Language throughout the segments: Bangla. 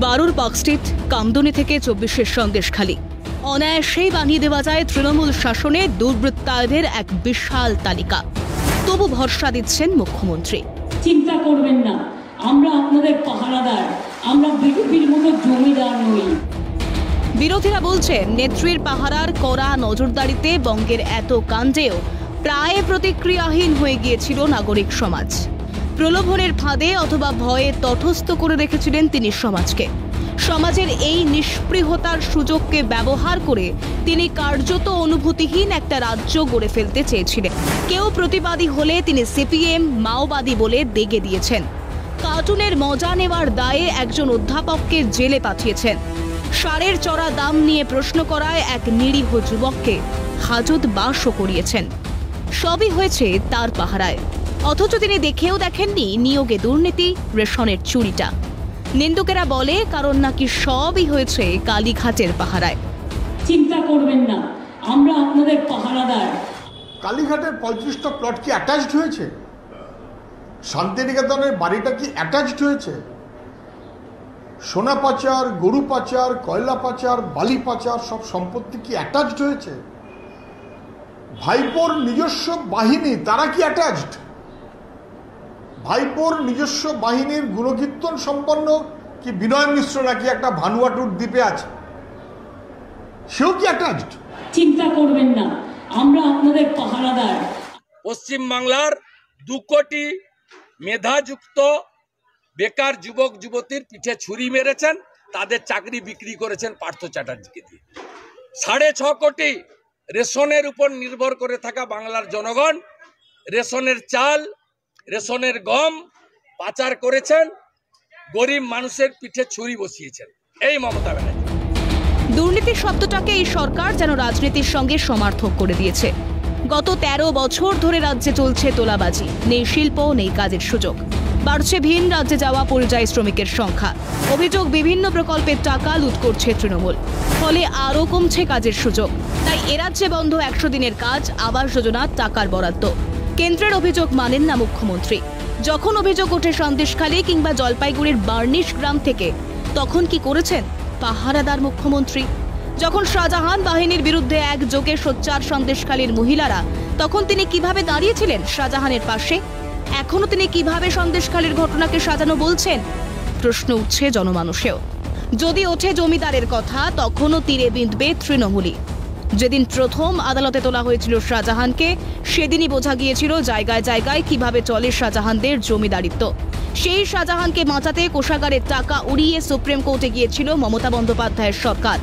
12 পার্কস্ট্রিট, কামদুনি থেকে 24 সন্দেশখালী। অনায়াসেই বানিয়ে দেওয়া যায় তৃণমূল শাসনে দুর্বৃত্তায়দের এক বিশাল তালিকা। তবু ভরসা দিচ্ছেন মুখ্যমন্ত্রী। চিন্তা করবেন না, আমরা আপনাদের পাহারাদার, আমরা বিজেপির মতো জমিদার নই। বিরোধীরা বলছেন, নেত্রীর পাহারার কড়া নজরদারিতে বঙ্গের এত কাণ্ডেও প্রায় প্রতিক্রিয়াহীন হয়ে গিয়েছিল নাগরিক সমাজ। প্রলোভনের ফাঁদে অথবা ভয়ে তটস্থ করে রেখেছিলেন তিনি সমাজকে। সমাজের এই নিষ্পৃহতার সুযোগকে ব্যবহার করে তিনি কার্যত অনুভূতিহীন একটা রাজ্য গড়ে ফেলতে চেয়েছিলেন। কেউ প্রতিবাদী হলে তিনি সিপিএম, মাওবাদী বলে দেগে দিয়েছেন। কার্টুনের মজা নেওয়ার দায়ে একজন অধ্যাপককে জেলে পাঠিয়েছেন। সারের চড়া দাম নিয়ে প্রশ্ন করায় এক নিরীহ যুবককে হাজতবাসও করিয়েছেন। সবই হয়েছে তার পাহারায়, অথচ তিনি দেখেও দেখেননি নিয়োগে দুর্নীতি, রেশনের চুরিটা। নিন্দুকেরা বলে, কারণ নাকি সবই হয়েছে কালীঘাটের পাহারায়। চিন্তা করবেন না, আমরা আপনাদের পাহারাদার। কালীঘাটের 35টা প্লট কি অ্যাটাচড হয়েছে? শান্তিনিকেতনের বাড়িটা কি অ্যাটাচড হয়েছে? সোনা পাচার, গরু পাচার, কয়লা পাচার, বালি পাচার সব সম্পত্তি কি অ্যাটাচড হয়েছে? ভাইপোর নিজস্ব বাহিনী, তারা কি অ্যাটাচড? ভাইপোর নিজস্ব বাহিনীর গুণকীর্তন সম্পন্ন কি বিনয় মিশ্র নাকি একটা ভানুয়াটুর দ্বীপে আছে, সেও কি অ্যাটাচড? চিন্তা করবেন না, আমরা আপনাদের পাহারাদার। পশ্চিম বাংলার 2 কোটি মেধাযুক্ত বেকার যুবক যুবতীর পিঠে ছুরি মেরেছেন, তাদের চাকরি বিক্রি করেছেন পার্থ চ্যাটার্জিকে দিয়ে। 6.5 কোটি রেশনের উপর নির্ভর করে থাকা বাংলার জনগণ রেশনের চাল, রেশনের গম পাচার করেছেন, গরিব মানুষের পিঠে ছুরি বসিয়েছেন এই মমতা ব্যানার্জি। দুর্নীতি শব্দটাকে এই সরকার যেন রাজনীতির সঙ্গে সমার্থক করে দিয়েছে। গত 13 বছর ধরে রাজ্যে চলছে তোলাবাজি, নেই শিল্প, নেই কাজের সুযোগ, বাড়ছে ভিন রাজ্যে যাওয়া পরিযায়ী শ্রমিকের সংখ্যা। অভিযোগ, বিভিন্ন প্রকল্পের টাকা লুট করছে তৃণমূল, ফলে আরও কমছে কাজের সুযোগ। তাই এরাজ্যে বন্ধ 100 দিনের কাজ, আবাস যোজনার টাকার বরাদ্দ। কেন্দ্রের অভিযোগ মানেন না মুখ্যমন্ত্রী। যখন অভিযোগ ওঠে সন্দেশখালী কিংবা জলপাইগুড়ির বার্নিশ গ্রাম থেকে, তখন কি করেছেন পাহারাদার মুখ্যমন্ত্রী? যখন শাহজাহান বাহিনীর বিরুদ্ধে একযোগে সোচ্চার সন্দেশখালীর মহিলারা, তখন তিনি কিভাবে দাঁড়িয়েছিলেন শাহজাহানের পাশে? এখনো তিনি কিভাবে সন্দেশখালীর ঘটনাকে সাজানো বলছেন? প্রশ্ন উঠছে জনমানুষেও। যদি ওঠে জমিদারের কথা, তখনও তীরে বিঁধবে তৃণমূলই। যেদিন প্রথম আদালতে তোলা হয়েছিল শাহজাহানকে, সেদিনই বোঝা গিয়েছিল জায়গায় জায়গায় কিভাবে চলে শাহজাহানদের জমিদারিত্ব। সেই শাহজাহানকে বাঁচাতে কোষাগারের টাকা উড়িয়ে সুপ্রিম কোর্টে গিয়েছিল মমতা বন্দ্যোপাধ্যায়ের সরকার।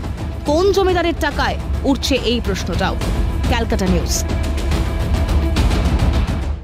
কোন জমিদারের টাকায়? উঠছে এই প্রশ্নটাও। ক্যালকাটা নিউজ।